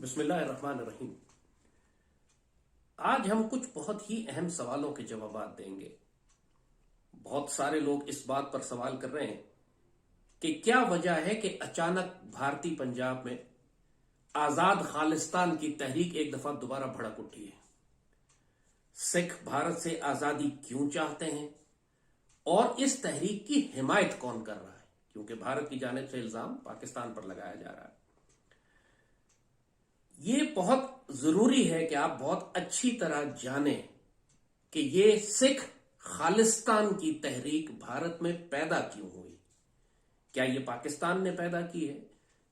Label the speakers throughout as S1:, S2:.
S1: بسم اللہ الرحمن الرحیم۔ آج ہم کچھ بہت ہی اہم سوالوں کے جوابات دیں گے۔ بہت سارے لوگ اس بات پر سوال کر رہے ہیں کہ کیا وجہ ہے کہ اچانک بھارتی پنجاب میں آزاد خالستان کی تحریک ایک دفعہ دوبارہ بھڑک اٹھی ہے۔ سکھ بھارت سے آزادی کیوں چاہتے ہیں اور اس تحریک کی حمایت کون کر رہا ہے، کیونکہ بھارت کی جانب سے الزام پاکستان پر لگایا جا رہا ہے۔ یہ بہت ضروری ہے کہ آپ بہت اچھی طرح جانیں کہ یہ سکھ خالستان کی تحریک بھارت میں پیدا کیوں ہوئی۔ کیا یہ پاکستان نے پیدا کی ہے؟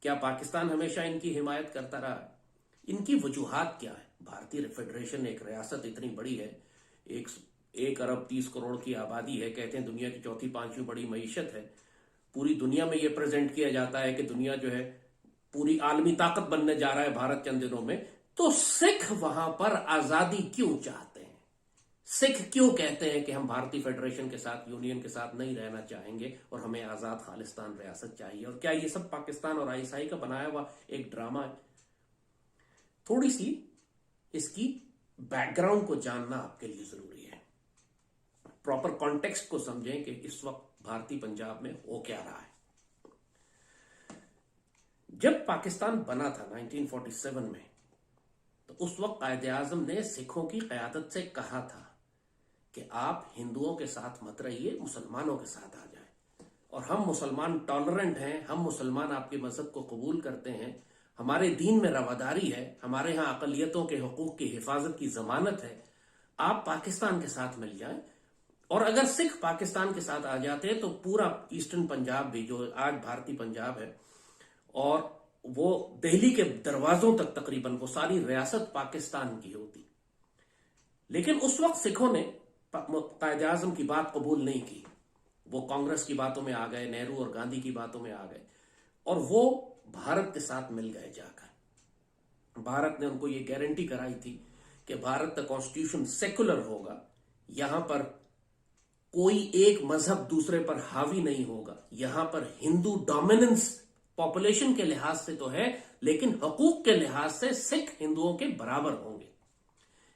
S1: کیا پاکستان ہمیشہ ان کی حمایت کرتا رہا ہے؟ ان کی وجوہات کیا ہے؟ بھارتی فیڈریشن ایک ریاست اتنی بڑی ہے، 1.30 ارب کی آبادی ہے، کہتے ہیں دنیا کی چوتھی پانچویں بڑی معیشت ہے۔ پوری دنیا میں یہ پریزنٹ کیا جاتا ہے کہ دنیا جو ہے پوری عالمی طاقت بننے جا رہا ہے بھارت چند دنوں میں۔ تو سکھ وہاں پر آزادی کیوں چاہتے ہیں؟ سکھ کیوں کہتے ہیں کہ ہم بھارتی فیڈریشن کے ساتھ، یونین کے ساتھ نہیں رہنا چاہیں گے اور ہمیں آزاد خالستان ریاست چاہیے؟ اور کیا یہ سب پاکستان اور ISI کا بنایا ہوا ایک ڈرامہ ہے؟ تھوڑی سی اس کی بیک گراؤنڈ کو جاننا آپ کے لیے ضروری ہے۔ پراپر کانٹیکسٹ کو سمجھیں کہ اس وقت بھارتی پنجاب میں ہو کیا رہا ہے۔ جب پاکستان بنا تھا 1947 میں، تو اس وقت قائد اعظم نے سکھوں کی قیادت سے کہا تھا کہ آپ ہندوؤں کے ساتھ مت رہیے، مسلمانوں کے ساتھ آ جائیں، اور ہم مسلمان ٹالرنٹ ہیں، ہم مسلمان آپ کے مذہب کو قبول کرتے ہیں، ہمارے دین میں رواداری ہے، ہمارے ہاں اقلیتوں کے حقوق کی حفاظت کی ضمانت ہے، آپ پاکستان کے ساتھ مل جائیں۔ اور اگر سکھ پاکستان کے ساتھ آ جاتے تو پورا ایسٹرن پنجاب بھی، جو آج بھارتی پنجاب ہے، اور وہ دہلی کے دروازوں تک تقریباً وہ ساری ریاست پاکستان کی ہوتی۔ لیکن اس وقت سکھوں نے قائد اعظم کی بات قبول نہیں کی۔ وہ کانگریس کی باتوں میں آ گئے، نہرو اور گاندھی کی باتوں میں آ گئے، اور وہ بھارت کے ساتھ مل گئے جا کر۔ بھارت نے ان کو یہ گارنٹی کرائی تھی کہ بھارت کا کانسٹیٹیوشن سیکولر ہوگا، یہاں پر کوئی ایک مذہب دوسرے پر حاوی نہیں ہوگا، یہاں پر ہندو ڈومیننس پاپولیشن کے لحاظ سے تو ہے، لیکن حقوق کے لحاظ سے سکھ ہندوؤں کے برابر ہوں گے۔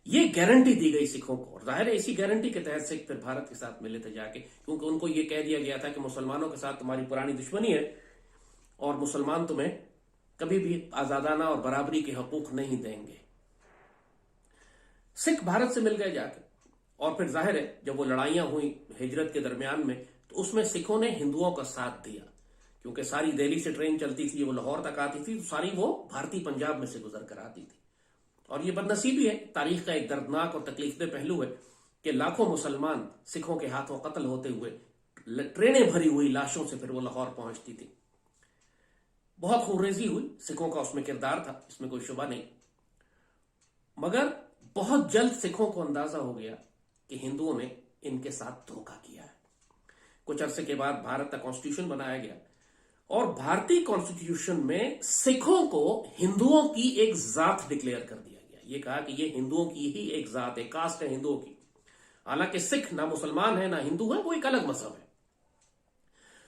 S1: یہ گارنٹی دی گئی سکھوں کو، اور ظاہر ہے اسی گارنٹی کے تحت سکھ پھر بھارت کے ساتھ ملے تھے جا کے، کیونکہ ان کو یہ کہہ دیا گیا تھا کہ مسلمانوں کے ساتھ تمہاری پرانی دشمنی ہے اور مسلمان تمہیں کبھی بھی آزادانہ اور برابری کے حقوق نہیں دیں گے۔ سکھ بھارت سے مل گئے جا کے، اور پھر ظاہر ہے جب وہ لڑائیاں ہوئی ہجرت کے درمیان میں، تو اس میں سکھوں نے ہندوؤں کا ساتھ دیا، کیونکہ ساری دہلی سے ٹرین چلتی تھی، وہ لاہور تک آتی تھی، ساری وہ بھارتی پنجاب میں سے گزر کر آتی تھی۔ اور یہ بدنصیبی ہے، تاریخ کا ایک دردناک اور تکلیف دہ پہلو ہے کہ لاکھوں مسلمان سکھوں کے ہاتھوں قتل ہوتے ہوئے، ٹرینیں بھری ہوئی لاشوں سے پھر وہ لاہور پہنچتی تھی۔ بہت خونریزی ہوئی، سکھوں کا اس میں کردار تھا، اس میں کوئی شبہ نہیں، مگر بہت جلد سکھوں کو اندازہ ہو گیا کہ ہندوؤں نے ان کے ساتھ دھوکہ کیا ہے۔ کچھ عرصے کے بعد بھارت کا کانسٹیٹیوشن بنایا گیا، اور بھارتی کانسٹیٹیوشن میں سکھوں کو ہندوؤں کی ایک ذات ڈکلیئر کر دیا گیا۔ یہ کہا کہ یہ ہندوؤں کی ہی ایک ذات ہے، کاسٹ ہے ہندوؤں کی۔ حالانکہ سکھ نہ مسلمان ہے نہ ہندو ہے، وہ ایک الگ مذہب ہے۔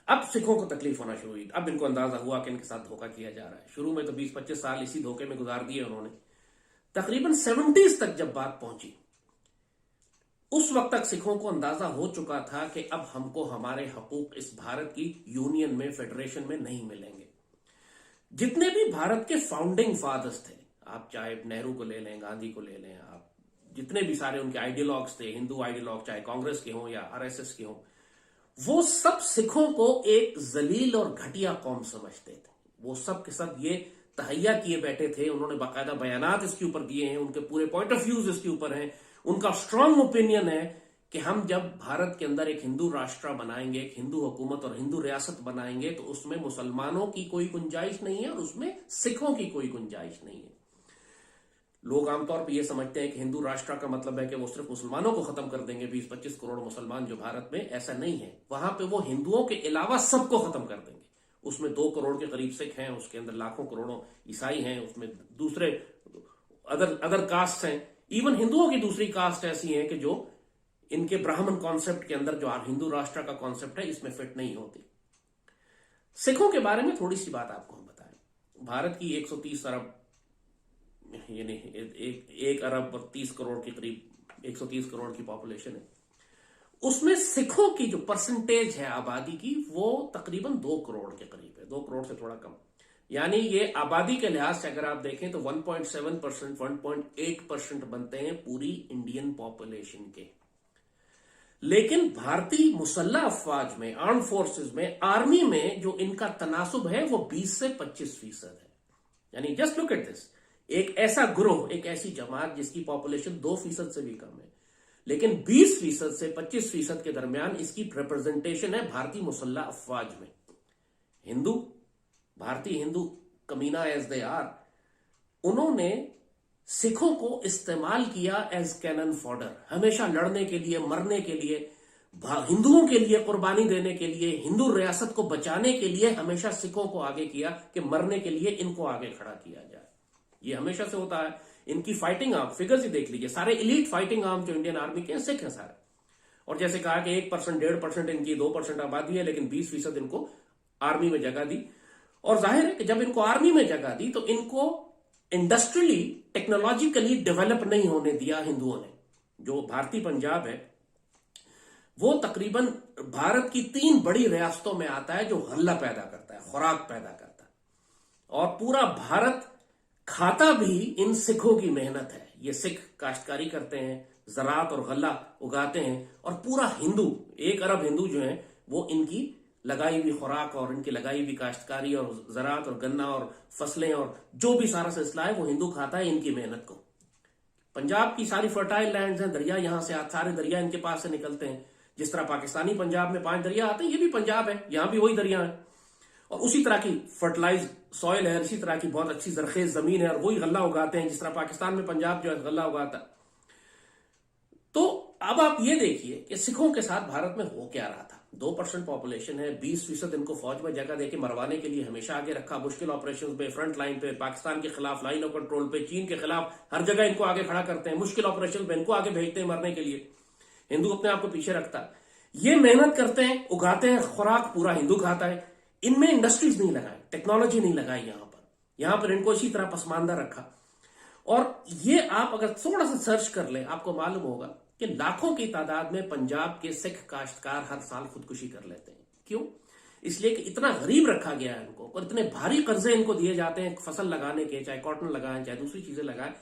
S1: اب سکھوں کو تکلیف ہونا شروع ہوئی، اب ان کو اندازہ ہوا کہ ان کے ساتھ دھوکہ کیا جا رہا ہے۔ شروع میں تو 20-25 سال اسی دھوکے میں گزار دیے انہوں نے، تقریباً 70s تک جب بات پہنچی، اس وقت تک سکھوں کو اندازہ ہو چکا تھا کہ اب ہم کو ہمارے حقوق اس بھارت کی یونین میں، فیڈریشن میں نہیں ملیں گے۔ جتنے بھی بھارت کے فاؤنڈنگ فادرز تھے، آپ چاہے نہرو کو لے لیں، گاندھی کو لے لیں، آپ جتنے بھی سارے ان کے آئیڈیالوگز تھے، ہندو آئیڈیالوگ، چاہے کانگریس کے ہوں یا RSS کے ہوں، وہ سب سکھوں کو ایک ذلیل اور گھٹیا قوم سمجھتے تھے۔ وہ سب کے سب یہ تہیا کیے بیٹھے تھے، انہوں نے باقاعدہ بیانات اس کے اوپر دیے ہیں، ان کے پورے پوائنٹ آف ویوز اس کے اوپر ہیں۔ ان کا اسٹرانگ اوپینین ہے کہ ہم جب بھارت کے اندر ایک ہندو راشٹر بنائیں گے، ایک ہندو حکومت اور ہندو ریاست بنائیں گے، تو اس میں مسلمانوں کی کوئی گنجائش نہیں ہے اور اس میں سکھوں کی کوئی گنجائش نہیں ہے۔ لوگ عام طور پہ یہ سمجھتے ہیں کہ ہندو راشٹر کا مطلب ہے کہ وہ صرف مسلمانوں کو ختم کر دیں گے، 20-25 کروڑ مسلمان جو بھارت میں، ایسا نہیں ہے۔ وہاں پہ وہ ہندوؤں کے علاوہ سب کو ختم کر دیں گے۔ اس میں 2 کروڑ کے قریب سکھ ہیں، اس کے اندر لاکھوں کروڑوں عیسائی ہیں، اس میں دوسرے ادر کاسٹ ہیں، ایون ہندوؤں کی دوسری کاسٹ ایسی ہیں کہ جو ان کے براہمن کانسیپٹ کے اندر، جو ہندو راشٹر کا کانسیپٹ ہے، اس میں فٹ نہیں ہوتی۔ سکھوں کے بارے میں تھوڑی سی بات آپ کو ہم بتائیں۔ بھارت کی 130 ارب یعنی 1 ارب 30 کروڑ کے قریب 130 کروڑ کی پاپولیشن ہے، اس میں سکھوں کی جو پرسنٹیج ہے آبادی کی وہ تقریباً 2 کروڑ کے قریب ہے، 2 کروڑ سے تھوڑا کم. یعنی یہ آبادی کے لحاظ سے اگر آپ دیکھیں تو 1.7%، 1.8% بنتے ہیں پوری انڈین پاپولیشن کے. لیکن بھارتی مسلح افواج میں، آرم فورسز میں، آرمی میں جو ان کا تناسب ہے وہ 20 سے 25% ہے. یعنی جسٹ لک ایٹ دس، ایک ایسا گروہ، ایک ایسی جماعت جس کی پاپولیشن 2% سے بھی کم ہے، لیکن 20% سے 25% کے درمیان اس کی ریپرزنٹیشن ہے بھارتی مسلح افواج میں. ہندو، بھارتی ہندو کمینہ ایز دے آر، انہوں نے سکھوں کو استعمال کیا ایز کینن فوڈر، ہمیشہ لڑنے کے لیے، مرنے کے لیے، ہندوؤں کے لیے قربانی دینے کے لیے، ہندو ریاست کو بچانے کے لیے ہمیشہ سکھوں کو آگے کیا کہ مرنے کے لیے ان کو آگے کھڑا کیا جائے. یہ ہمیشہ سے ہوتا ہے. ان کی فائٹنگ آرم فگرز ہی دیکھ لیجئے، سارے ایلیٹ فائٹنگ آرم جو انڈین آرمی کے ہیں سکھ ہیں سارے. اور جیسے کہا کہ 1%، 1.5% ان کی 2% آبادی ہے، لیکن 20% ان کو آرمی میں جگہ دی. اور ظاہر ہے کہ جب ان کو آرمی میں جگہ دی تو ان کو انڈسٹریلی، ٹیکنالوجیکلی ڈیولپ نہیں ہونے دیا ہندوؤں نے. جو بھارتی پنجاب ہے وہ تقریباً بھارت کی 3 بڑی ریاستوں میں آتا ہے جو غلہ پیدا کرتا ہے، خوراک پیدا کرتا ہے. اور پورا بھارت کھاتا بھی ان سکھوں کی محنت ہے. یہ سکھ کاشتکاری کرتے ہیں، زراعت اور غلہ اگاتے ہیں، اور پورا ہندو، 1 ارب ہندو جو ہیں وہ ان کی لگائی ہوئی خوراک اور ان کی لگائی ہوئی کاشتکاری اور زراعت اور گنا اور فصلیں اور جو بھی سارا سلسلہ ہے وہ ہندو کھاتا ہے ان کی محنت کو. پنجاب کی ساری فرٹائل لینڈز ہیں، دریا یہاں سے سارے دریا ان کے پاس سے نکلتے ہیں. جس طرح پاکستانی پنجاب میں 5 دریا آتے ہیں، یہ بھی پنجاب ہے، یہاں بھی وہی دریا ہیں. اور اسی طرح کی فرٹیلائز سوئل ہے، اسی طرح کی بہت اچھی زرخیز زمین ہے، اور وہی غلہ اگاتے ہیں جس طرح پاکستان میں پنجاب جو ہے غلہ اگاتا ہے. تو اب آپ یہ دیکھیے کہ سکھوں کے ساتھ بھارت میں ہو کیا رہا تھا. 2% پاپولیشن ہے، 20% ان کو فوج میں جگہ دے کے مروانے کے لیے ہمیشہ آگے رکھا، مشکل آپریشن پہ، فرنٹ لائن پہ، پاکستان کے خلاف لائن آف کنٹرول پہ، چین کے خلاف ہر جگہ ان کو آگے کھڑا کرتے ہیں، مشکل آپریشن پہ ان کو آگے بھیجتے ہیں مرنے کے لیے. ہندو اپنے آپ کو پیچھے رکھتا ہے. یہ محنت کرتے ہیں، اگاتے ہیں، خوراک پورا ہندو کھاتا ہے. ان میں انڈسٹریز نہیں لگائی، ٹیکنالوجی نہیں لگائی، یہاں پر ان کو اسی طرح پسماندہ رکھا. اور یہ آپ اگر تھوڑا سا سرچ کر لیں آپ کو معلوم ہوگا کہ لاکھوں کی تعداد میں پنجاب کے سکھ کاشتکار ہر سال خودکشی کر لیتے ہیں. کیوں؟ اس لیے کہ اتنا غریب رکھا گیا ہے ان کو، اور اتنے بھاری قرضے ان کو دیے جاتے ہیں فصل لگانے کے، چاہے کاٹن لگائیں چاہے دوسری چیزیں لگائیں.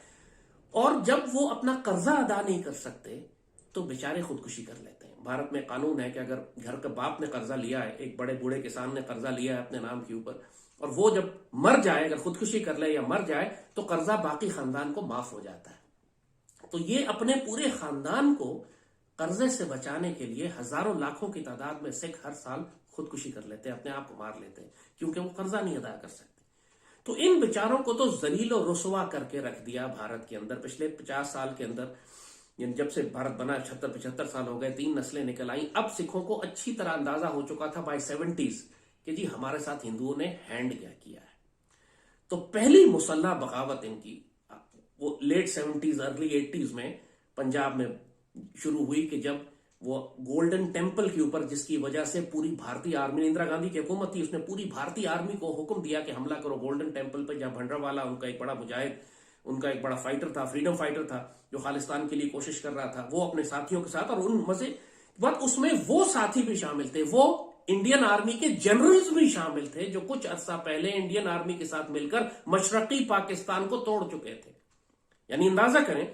S1: اور جب وہ اپنا قرضہ ادا نہیں کر سکتے تو بیچارے خودکشی کر لیتے ہیں. بھارت میں قانون ہے کہ اگر گھر کا باپ نے قرضہ لیا ہے، ایک بڑے بوڑھے کسان نے قرضہ لیا ہے اپنے نام کے اوپر، اور وہ جب مر جائے، اگر خودکشی کر لے یا مر جائے تو قرضہ باقی خاندان کو معاف ہو جاتا ہے. تو یہ اپنے پورے خاندان کو قرضے سے بچانے کے لیے ہزاروں لاکھوں کی تعداد میں سکھ ہر سال خودکشی کر لیتے ہیں، اپنے آپ کو مار لیتے ہیں، کیونکہ وہ قرضہ نہیں ادا کر سکتے. تو ان بیچاروں کو تو ذلیل و رسوا کر کے رکھ دیا بھارت کے اندر. پچھلے 50 سال کے اندر، یعنی جب سے بھارت بنا 76-75 سال ہو گئے، 3 نسلیں نکل آئیں. اب سکھوں کو اچھی طرح اندازہ ہو چکا تھا بائی 70s کہ جی ہمارے ساتھ ہندوؤں نے ہینڈ کیا کیا ہے. تو پہلی مسلح بغاوت ان کی وہ لیٹ 70s ارلی 80s میں پنجاب میں شروع ہوئی، کہ جب وہ گولڈن ٹیمپل کے اوپر، جس کی وجہ سے پوری بھارتی آرمی، اندرا گاندھی کی حکومت تھی، اس نے پوری بھارتی آرمی کو حکم دیا کہ حملہ کرو گولڈن ٹیمپل پہ، جہاں بھنڈروالا ان کا ایک بڑا مجاہد، ان کا ایک بڑا فائٹر تھا، فریڈم فائٹر تھا، جو خالصتان کے لیے کوشش کر رہا تھا، وہ اپنے ساتھیوں کے ساتھ. اور ان مزے بات اس میں وہ ساتھی بھی شامل تھے، وہ انڈین آرمی کے جنرلز بھی شامل تھے جو کچھ عرصہ پہلے انڈین آرمی کے ساتھ مل کر مشرقی پاکستان کو توڑ چکے تھے. یعنی اندازہ کریں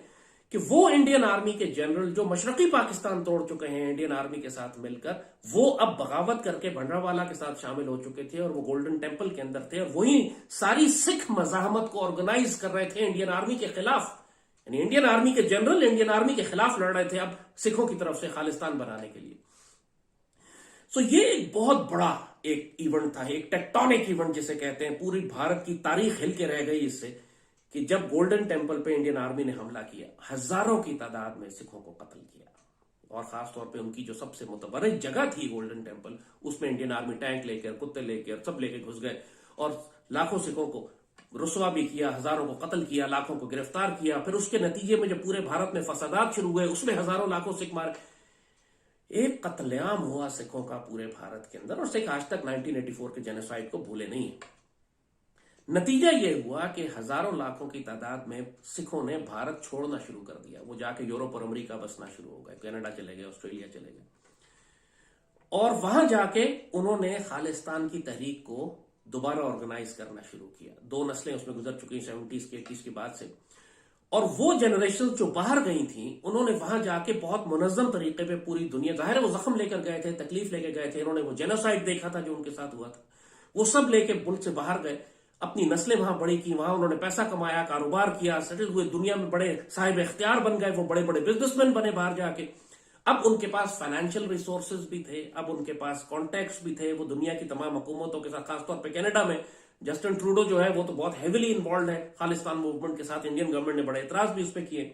S1: کہ وہ انڈین آرمی کے جنرل جو مشرقی پاکستان توڑ چکے ہیں انڈین آرمی کے ساتھ مل کر، وہ اب بغاوت کر کے بھنڈروالا کے ساتھ شامل ہو چکے تھے، اور وہ گولڈن ٹیمپل کے اندر تھے، اور وہی ساری سکھ مزاحمت کو آرگنائز کر رہے تھے انڈین آرمی کے خلاف. یعنی انڈین آرمی کے جنرل انڈین آرمی کے خلاف لڑ رہے تھے اب سکھوں کی طرف سے خالصتان بنانے کے لیے. سو یہ ایک بہت بڑا ایک ایونٹ تھا، ایک ٹیکٹونک ایونٹ جسے کہتے ہیں. پوری بھارت کی تاریخ ہل کے رہ گئی اس سے، کہ جب گولڈن ٹیمپل پہ انڈین آرمی نے حملہ کیا، ہزاروں کی تعداد میں سکھوں کو قتل کیا. اور خاص طور پہ ان کی جو سب سے متبرک جگہ تھی گولڈن ٹیمپل، اس میں انڈین آرمی ٹینک لے کر، کتے لے کر، سب لے کے گھس گئے، اور لاکھوں سکھوں کو رسوا بھی کیا، ہزاروں کو قتل کیا، لاکھوں کو گرفتار کیا. پھر اس کے نتیجے میں جب پورے بھارت میں فسادات شروع ہوئے، اس میں ہزاروں لاکھوں سکھ مارے. ایک قتل عام ہوا سکھوں کا پورے بھارت کے اندر، اور سکھ آج تک 1984 کے جینوسائیڈ کو بھولے نہیں ہیں. नतीजा ये हुआ कि हजारों लाखों की तादाद में सिखों ने भारत छोड़ना शुरू कर दिया। वो जाके यूरोप और अमेरिका बसना शुरू हो गए, कनाडा चले गए, ऑस्ट्रेलिया चले गए, और वहां जाके उन्होंने खालिस्तान की तहरीक को दोबारा ऑर्गेनाइज करना शुरू किया। 2 नस्लें उसमें गुजर चुकी 70s के 80s के बाद से, और वो जनरेशन जो बाहर गई थी उन्होंने वहां जाके बहुत मुनज्जम तरीके पे पूरी दुनिया, जाहिर है वो जख्म लेकर गए थे, तकलीफ लेकर गए थे, इन्होंने वो जेनोसाइड देखा था जो उनके साथ हुआ था, वो सब लेके मुल्क से बाहर गए, अपनी नस्लें वहां बड़ी की, वहां उन्होंने पैसा कमाया, कारोबार किया, सेटल हुए, दुनिया में बड़े साहिब इख्तियार बन गए, वो बड़े बड़े बिजनेसमैन बने बाहर जाके। अब उनके पास फाइनेंशियल रिसोर्सेज भी थे, अब उनके पास कॉन्टैक्ट्स भी थे, वो दुनिया की तमाम हुकूमतों के साथ, खासतौर पर कनाडा में जस्टिन ट्रूडो जो है वो तो बहुत हेविली इन्वॉल्व है खालिस्तान मूवमेंट के साथ, इंडियन गवर्नमेंट ने बड़े एतराज भी उस पर किए।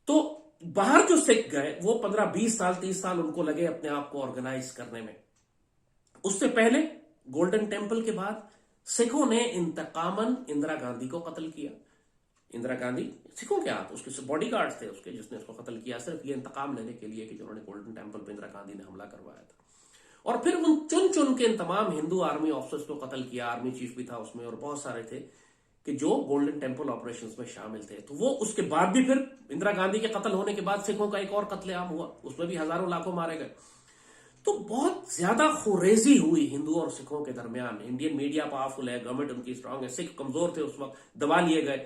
S1: तो बाहर जो सिख गए वो 15-20 साल 30 साल उनको लगे अपने आप को ऑर्गेनाइज करने में। उससे पहले गोल्डन टेम्पल के बाद सिखों ने इंतकामन इंदिरा गांधी को कत्ल किया। इंदिरा गांधी सिखों के हाथ, उसके बॉडीगार्ड्स थे उसके, जिसने उसको कत्ल किया सिर्फ ये इंतकाम लेने के लिए कि जो उन्होंने गोल्डन टेम्पल पर इंदिरा गांधी ने हमला करवाया था। और फिर उन चुन चुन के इन तमाम हिंदू आर्मी ऑफिसर्स को कत्ल किया, आर्मी चीफ भी था उसमें और बहुत सारे थे कि जो गोल्डन टेम्पल ऑपरेशंस में शामिल थे। तो वो उसके बाद भी फिर इंदिरा गांधी के कत्ल होने के बाद सिखों का एक और कत्लेआम हुआ, उसमें भी हजारों लाखों मारे गए। तो बहुत ज्यादा खुरेजी हुई हिंदू और सिखों के दरमियान। इंडियन मीडिया पावरफुल है, गवर्नमेंट उनकी स्ट्रांग है, सिख कमजोर थे उस वक्त, दबा लिए गए,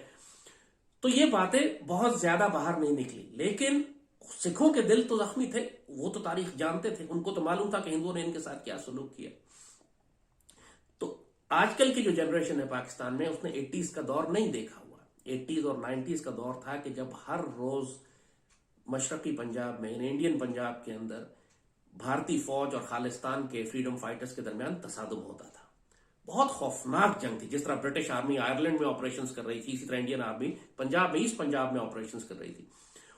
S1: तो ये बातें बहुत ज्यादा बाहर नहीं निकली। लेकिन सिखों के दिल तो जख्मी थे, वो तो तारीख जानते थे, उनको तो मालूम था कि हिंदुओं ने इनके साथ क्या सलूक किया। तो आजकल की जो जनरेशन है पाकिस्तान में, उसने 80s का दौर नहीं देखा हुआ। 80s और 90s का दौर था कि जब हर रोज मशरकी पंजाब में, इंडियन पंजाब के अंदर भारतीय फौज और खालिस्तान के फ्रीडम फाइटर्स के दरमियान तसादुम होता था। बहुत खौफनाक जंग थी। जिस तरह ब्रिटिश आर्मी आयरलैंड में ऑपरेशंस कर रही थी, इसी तरह इंडियन आर्मी पंजाब में, ईस्ट पंजाब में ऑपरेशंस कर रही थी।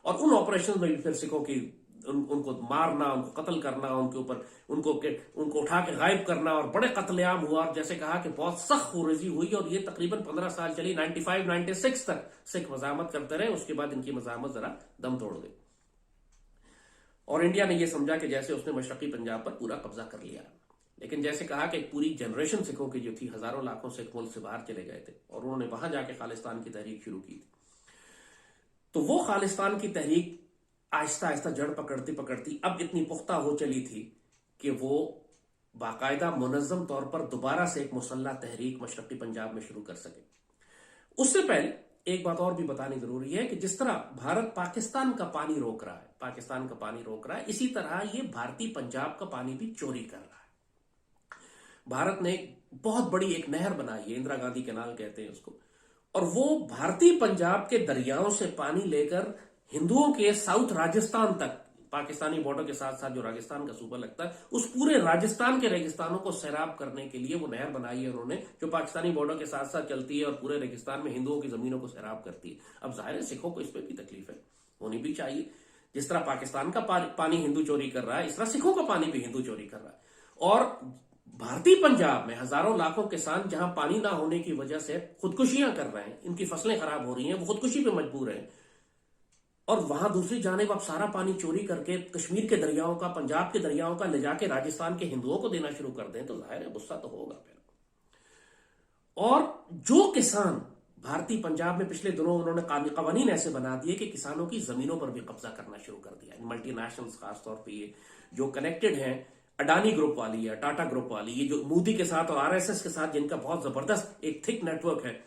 S1: और उन ऑपरेशन में भी फिर सिखों की उनको मारना, उनको कत्ल करना, उनके ऊपर उनको उठा के गायब करना, और बड़े कत्लेआम हुआ। और जैसे कहा कि बहुत सख्त खुरेजी हुई, और ये तकरीबन 15 साल चली, 95-96 तक सिख मजामत करते रहे। उसके बाद इनकी मजामत जरा दम तोड़ गई और इंडिया ने यह समझा कि जैसे उसने मशरकी पंजाब पर पूरा कब्जा कर लिया। लेकिन जैसे कहा कि एक पूरी जनरेशन सिखों की जो थी, हजारों लाखों सिख मुल्क से बाहर चले गए थे और उन्होंने वहां जाके खालिस्तान की तहरीक शुरू की थी। तो वो खालिस्तान की तहरीक आहिस्ता आहिस्ता जड़ पकड़ती पकड़ती अब इतनी पुख्ता हो चली थी कि वो बाकायदा मुनज़्ज़म तौर पर दोबारा से एक मुसल्लह तहरीक मशरकी पंजाब में शुरू कर सके। उससे पहले एक बात और भी बतानी जरूरी है कि जिस तरह भारत पाकिस्तान का पानी रोक रहा है, इसी तरह ये भारतीय पंजाब का पानी भी चोरी कर रहा है। भारत ने बहुत बड़ी एक नहर बनाई है, इंदिरा गांधी कैनाल कहते हैं उसको, और वो भारतीय पंजाब के दरियाओं से पानी लेकर हिंदुओं के साउथ राजस्थान तक, पाकिस्तानी बॉर्डर के साथ साथ जो राजस्थान का सूबा लगता है, उस पूरे राजस्थान के रेगिस्तानों को सैराब करने के लिए वो नहर बनाई है उन्होंने, जो पाकिस्तानी बॉर्डर के साथ साथ चलती है और पूरे रेगिस्तान में हिंदुओं की जमीनों को सैराब करती है। अब जाहिर है सिखों को इस पर भी तकलीफ है, होनी भी चाहिए। जिस तरह पाकिस्तान का पानी हिंदू चोरी कर रहा है, इस तरह सिखों का पानी भी हिंदू चोरी कर रहा है। और भारतीय पंजाब में हजारों लाखों किसान जहां पानी ना होने की वजह से खुदकुशियां कर रहे हैं, इनकी फसलें खराब हो रही हैं, वो खुदकुशी पे मजबूर हैं, और वहां दूसरी जानिब आप सारा पानी चोरी करके कश्मीर के दरियाओं का, पंजाब के दरियाओं का ले जाके राजस्थान के हिंदुओं को देना शुरू कर दें तो जाहिर है गुस्सा तो होगा फिर। और जो किसान भारतीय पंजाब में पिछले दिनों उन्होंने कानून ऐसे बना दिए कि किसानों की जमीनों पर भी कब्जा करना शुरू कर दिया। मल्टीनेशनल्स खासतौर पर ये जो कनेक्टेड हैं, अडानी ग्रुप वाली है, टाटा ग्रुप वाली, ये जो मोदी के साथ और आरएसएस के साथ जिनका बहुत जबरदस्त एक थिक नेटवर्क है,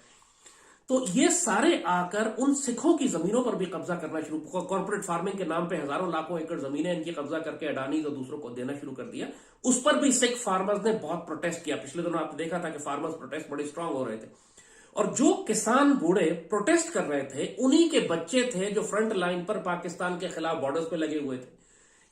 S1: तो ये सारे आकर उन सिखों की जमीनों पर भी कब्जा करना शुरू, कॉर्पोरेट फार्मिंग के नाम पे हजारों लाखों एकड़ जमीनें इनकी कब्जा करके अडानी और दूसरों को देना शुरू कर दिया। उस पर भी सिख फार्मर्स ने बहुत प्रोटेस्ट किया। पिछले दिनों आपने देखा था कि फार्मर्स प्रोटेस्ट बड़े स्ट्रांग हो रहे थे, और जो किसान बूढ़े प्रोटेस्ट कर रहे थे उन्हीं के बच्चे थे जो फ्रंट लाइन पर पाकिस्तान के खिलाफ बॉर्डर्स पे लगे हुए थे।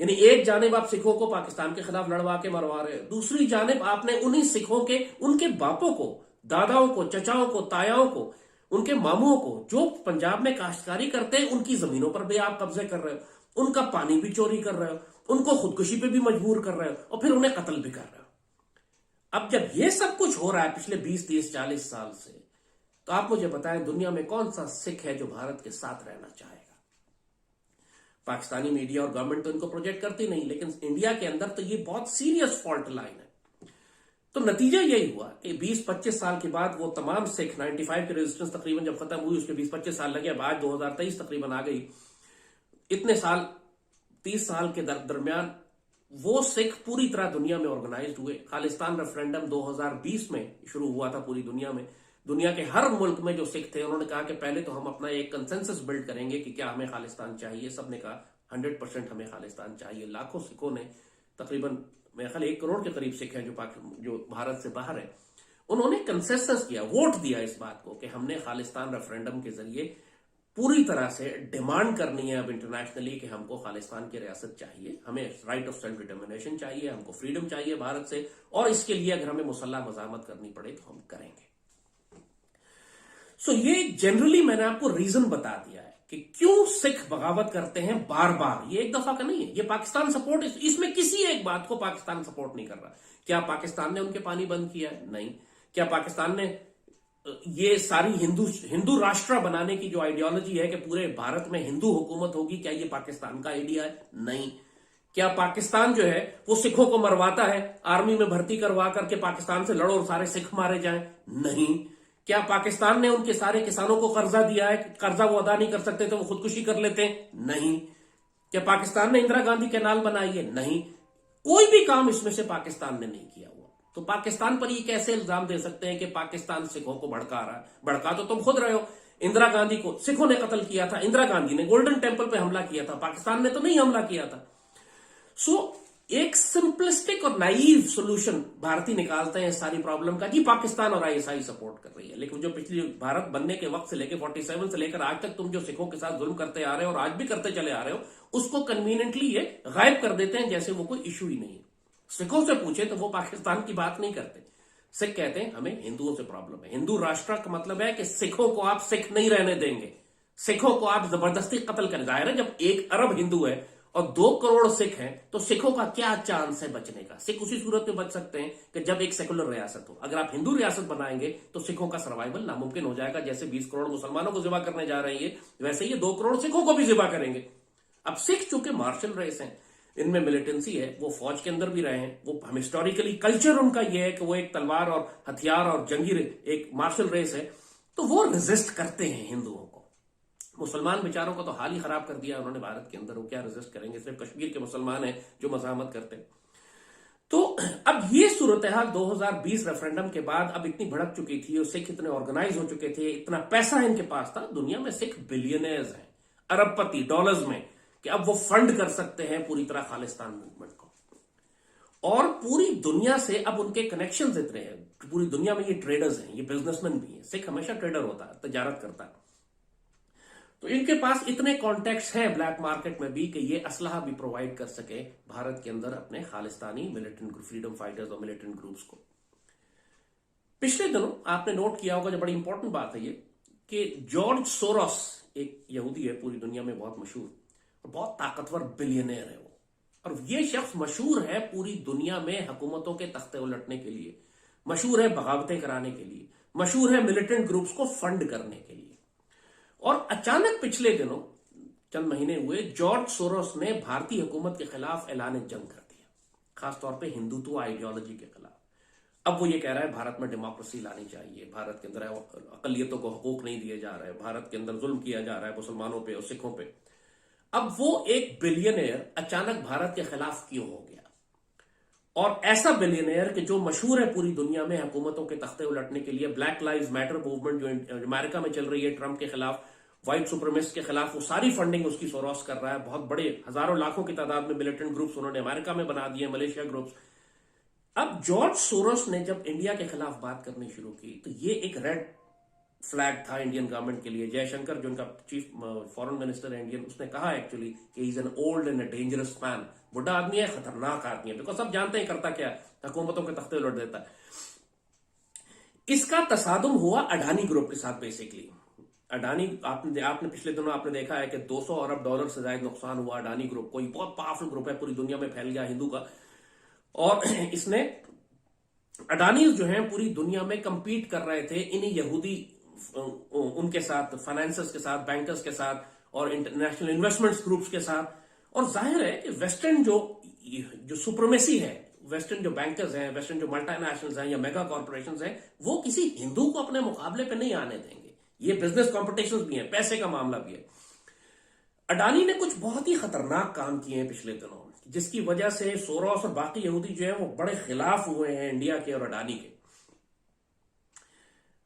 S1: यानी एक जानिब आप सिखों को पाकिस्तान के खिलाफ लड़वा के मरवा रहे हैं, दूसरी जानिब आपने उन्हीं सिखों के, उनके बापों को, दादाओं को, चचाओं को, तायाओं को, उनके मामुओं को जो पंजाब में काश्तकारी करते हैं, उनकी जमीनों पर भी आप कब्जे कर रहे हो, उनका पानी भी चोरी कर रहे हो, उनको खुदकुशी पे भी मजबूर कर रहे हो, और फिर उन्हें कत्ल भी कर रहे हो। अब जब ये सब कुछ हो रहा है पिछले 20, 30, 40 साल से, तो आप मुझे बताएं दुनिया में कौन सा सिख है जो भारत के साथ रहना चाहेगा? पाकिस्तानी मीडिया और गवर्नमेंट तो इनको प्रोजेक्ट करती नहीं, लेकिन इंडिया के अंदर तो ये बहुत सीरियस फॉल्ट लाइन है। तो नतीजा यही हुआ कि 20-25 साल के बाद वो तमाम सिख 95 की रेजिस्टेंस तकरीबन जब खत्म हुई, उसके 20-25 साल लगे, अब आज 2023 तकरीबन आ गई, इतने साल 30 साल के दरमियान वो सिख पूरी तरह दुनिया में ऑर्गेनाइज्ड हुए। खालिस्तान रेफरेंडम 2020 में शुरू हुआ था पूरी दुनिया में। दुनिया के हर मुल्क में जो सिख थे उन्होंने कहा कि पहले तो हम अपना एक कंसेंसस बिल्ड करेंगे कि क्या हमें खालिस्तान चाहिए। सबने कहा 100% हमें खालिस्तान चाहिए। लाखों सिखों ने, तकरीबन मेरे ख्याल 1 करोड़ के करीब सिख हैं जो भारत से बाहर है, उन्होंने कंसेंसस किया, वोट दिया इस बात को कि हमने खालिस्तान रेफरेंडम के जरिए पूरी तरह से डिमांड करनी है अब इंटरनेशनली कि हमको खालिस्तान की रियासत चाहिए, हमें राइट ऑफ सेल्फ डिटर्मिनेशन चाहिए, हमको फ्रीडम चाहिए भारत से, और इसके लिए अगर हमें मुसल्लह मज़ाहमत करनी पड़े तो हम करेंगे। सो ये जनरली मैंने आपको रीजन बता दिया है कि क्यों सिख बगावत करते हैं बार बार। ये एक दफा का नहीं है, ये पाकिस्तान सपोर्ट, इसमें किसी एक बात को पाकिस्तान सपोर्ट नहीं कर रहा। क्या पाकिस्तान ने उनके पानी बंद किया है? नहीं। क्या पाकिस्तान ने ये सारी हिंदू राष्ट्र बनाने की जो आइडियोलॉजी है कि पूरे भारत में हिंदू हुकूमत होगी, क्या ये पाकिस्तान का आइडिया है? नहीं। क्या पाकिस्तान जो है वो सिखों को मरवाता है, आर्मी में भर्ती करवा करके पाकिस्तान से लड़ो और सारे सिख मारे जाएं? नहीं। क्या पाकिस्तान ने उनके सारे किसानों को कर्जा दिया है, कर्जा वो अदा नहीं कर सकते तो वो खुदकुशी कर लेते हैं? नहीं। क्या पाकिस्तान ने इंदिरा गांधी कैनाल बनाई है? नहीं। कोई भी काम इसमें से पाकिस्तान ने नहीं किया हुआ। तो पाकिस्तान पर ये कैसे इल्जाम दे सकते हैं कि पाकिस्तान सिखों को भड़का रहा है? भड़का तो तुम खुद रहे हो। इंदिरा गांधी को सिखों ने कत्ल किया था, इंदिरा गांधी ने गोल्डन टेम्पल पे हमला किया था, पाकिस्तान ने तो नहीं हमला किया था। सो एक सिंपलिस्टिक और नाइव सोल्यूशन भारतीय निकालते हैं सारी प्रॉब्लम का, जी पाकिस्तान और आईएसआई सपोर्ट कर रही है। लेकिन जो पिछली भारत बनने के वक्त से लेकर 47 से लेकर आज तक तुम जो सिखों के साथ जुल्म करते आ रहे हो और आज भी करते चले आ रहे हो, उसको कन्वीनियंटली ये गायब कर देते हैं जैसे वो कोई इशू ही नहीं है। सिखों से पूछे तो वो पाकिस्तान की बात नहीं करते। सिख कहते हैं हमें हिंदुओं से प्रॉब्लम है। हिंदू राष्ट्र का मतलब है कि सिखों को आप सिख नहीं रहने देंगे, सिखों को आप जबरदस्ती कत्ल करें। जाहिर है जब 1 अरब हिंदू है और 2 करोड़ सिख हैं तो सिखों का क्या चांस है बचने का? सिख उसी सूरत में बच सकते हैं कि जब एक सेकुलर रियासत हो। अगर आप हिंदू रियासत बनाएंगे तो सिखों का सर्वाइवल नामुमकिन हो जाएगा। जैसे 20 करोड़ मुसलमानों को जिबा करने जा रहे हैं वैसे ये 2 करोड़ सिखों को भी जिबा करेंगे। अब सिख चूंकि मार्शल रेस हैं, इनमें मिलिटेंसी है, वो फौज के अंदर भी रहे हैं, वो हम हिस्टोरिकली कल्चर उनका ये है कि वो एक तलवार और हथियार और जंगी एक मार्शल रेस है, तो वो रेजिस्ट करते हैं हिंदुओं को। मुसलमान बेचारों को तो हाल ही खराब कर दिया उन्होंने भारत के अंदर, वो क्या रेजिस्ट करेंगे? सिर्फ कश्मीर के मुसलमान हैं जो मज़ाहमत करते हैं। तो अब ये सूरत हाल 2020 रेफरेंडम के बाद अब इतनी भड़क चुकी थी और सिख इतने ऑर्गेनाइज हो चुके थे, इतना पैसा इनके पास था, दुनिया में सिख बिलियनर्स हैं, अरबपति डॉलर्स में, कि अब वो फंड कर सकते हैं पूरी तरह खालिस्तान मूवमेंट को। और पूरी दुनिया से अब उनके कनेक्शंस इतने हैं, पूरी दुनिया में ये ट्रेडर्स हैं, ये बिजनेसमैन भी हैं। सिख हमेशा ट्रेडर होता है, तजारत करता है, तो इनके पास इतने कॉन्टैक्ट्स हैं ब्लैक मार्केट में भी कि ये असलहा भी प्रोवाइड कर सके भारत के अंदर अपने खालिस्तानी मिलिटेंट फ्रीडम फाइटर्स और मिलिटेंट ग्रुप्स को। पिछले दिनों आपने नोट किया होगा, जो बड़ी इंपॉर्टेंट बात है ये, कि जॉर्ज सोरोस एक यहूदी है, पूरी दुनिया में बहुत मशहूर और बहुत ताकतवर बिलियनर है वो, और ये शख्स मशहूर है पूरी दुनिया में हुकूमतों के तख्ते उलटने के लिए, मशहूर है बगावतें कराने के लिए, मशहूर है मिलिटेंट ग्रुप्स को फंड करने के लिए। और अचानक पिछले दिनों चंद महीने हुए, जॉर्ज सोरोस ने भारतीय हुकूमत के खिलाफ ऐलान जंग कर दिया, खासतौर पे हिंदुत्व आइडियोलॉजी के खिलाफ। अब वो ये कह रहा है भारत में डेमोक्रेसी लानी चाहिए, भारत के अंदर अकलियतों को हकूक नहीं दिए जा रहे, भारत के अंदर जुल्म किया जा रहा है मुसलमानों पे और सिखों पे। अब वो एक बिलियनर अचानक भारत के खिलाफ क्यों हो गया? और ऐसा बिलियनर कि जो मशहूर है पूरी दुनिया में हुकूमतों के तख्ते उलटने के लिए, ब्लैक लाइव्स मैटर मूवमेंट जो अमेरिका में चल रही है ट्रंप के खिलाफ, व्हाइट सुप्रीमेसिस्ट के खिलाफ, वो सारी फंडिंग उसकी सोरोस कर रहा है। बहुत बड़े हजारों लाखों की तादाद में मिलिटेंट ग्रुप्स उन्होंने अमेरिका में बना दिए, मलेशिया ग्रुप्स। अब जॉर्ज सोरोस ने जब इंडिया के खिलाफ बात करनी शुरू की तो ये एक रेड फ्लैग था इंडियन गवर्नमेंट के लिए। जयशंकर जो उनका चीफ फॉरेन मिनिस्टर है इंडियन, उसने कहा एक्चुअली कि he is an old and dangerous man, बुढ़ा आदमी है, खतरनाक आदमी है, बिकॉज सब जानते हैं करता क्या है, हुकूमतों के तख्ते उलट देता है। इसका तसादुम हुआ अडानी ग्रुप के साथ। बेसिकली अडानी, आपने पिछले दिनों आपने देखा है कि 200 अरब डॉलर से ज्यादा नुकसान हुआ अडानी ग्रुप को। बहुत पावरफुल ग्रुप है, पूरी दुनिया में फैल गया हिंदू का, और इसने अडानी जो है पूरी दुनिया में कंपीट कर रहे थे इन्हीं यहूदी उनके साथ, फाइनेंसर्स के साथ, बैंकर्स के साथ और इंटरनेशनल इन्वेस्टमेंट्स ग्रुप्स के साथ। और जाहिर है कि वेस्टर्न जो सुप्रीमेसी है वेस्टर्न जो बैंकर्स हैं, वेस्टर्न जो मल्टीनेशनल्स हैं या मेगा कॉर्पोरेशंस हैं, वो किसी हिंदू को अपने मुकाबले पे नहीं आने देंगे। ये बिजनेस कॉम्पिटिशन भी है, पैसे का मामला भी है। अडानी ने कुछ बहुत ही खतरनाक काम किए हैं पिछले दिनों, जिसकी वजह से सोरोस और बाकी यहूदी जो है वो बड़े खिलाफ हुए हैं इंडिया के और अडानी के।